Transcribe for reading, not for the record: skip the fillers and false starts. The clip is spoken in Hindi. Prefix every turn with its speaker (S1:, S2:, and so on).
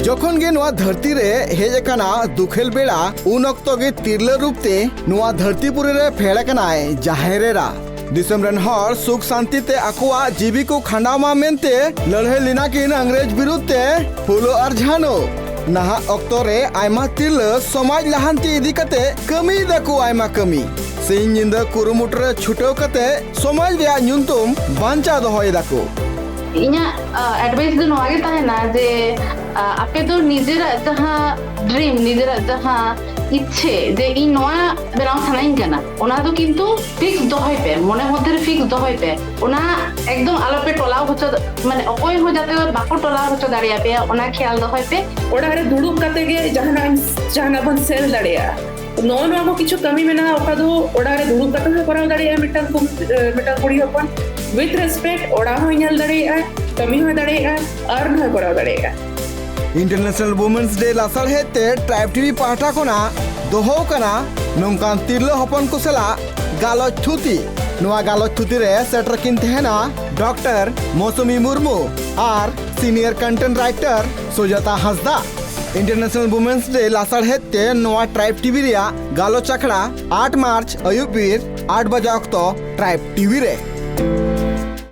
S1: जखन गे नोआ धरती रे हेजना दुखेल बेड़ा उन अक्तो गे तिरला रूपते नोआ धरतीपुरी रे फेड़ कनाय जाहेरेरा दिसम रन हर सुख शांति ते अकुआ जीवी को खंडामा मेनते लड़े लिना किन अंग्रेज विरुद्धते फुलो और झानो नहा अक्तो रे आयमा तिरला समाज लहांती इदी कते कमी दको आयमा कमी सिंह निंदा कुरुमुटरे छुटो कते समाज रे न्यूनतम बांचा दोहय दको
S2: इना एडवाइस दो नोआगे ताहेना जे आपे तो निजेरा जहां ड्रीम निजेरा जहां इच्छे जे इ नोआ बेनाव थानाइन कना ओना तो किंतु फिक्स दोहय पे मने मध्य फिक्स दोहय पे ओना एकदम आलो पे टोलाव होचो माने अकोय हो जाते बाको टोलाव होचो दाड़िया पे ओना ख्याल दोहय पे
S3: ओडा रे दुडुब कते गे जहाना बन सेल दाड़िया नो नो को किछु कमी मेना ओका दो ओडा रे दुडुब कते कराव दाड़िया मिटन कुड़ी हपन विथ रेस्पेक्ट ओडा हो ñal दाड़िया कमी हो दाड़िया अर्न हो कराव दाड़िया
S1: इंटरनेशनल वुमेन्स डे लासर हेते ट्राइब टीवी पाहटा कोना दोहो कना नोंकान तिरलो हपन को सला गालोच थुती नोआ गालोच थुती रे सेटर किन तहेना डॉक्टर मौसुमी मुर्मू और senior content writer Sujata Hansda International Women's Day लासर हेते नोआ ट्राइब टीवी रिया गालोच अखड़ा 8 मार्च अयुबीर 8 बजे अक्तो ट्राइब टीवी रे।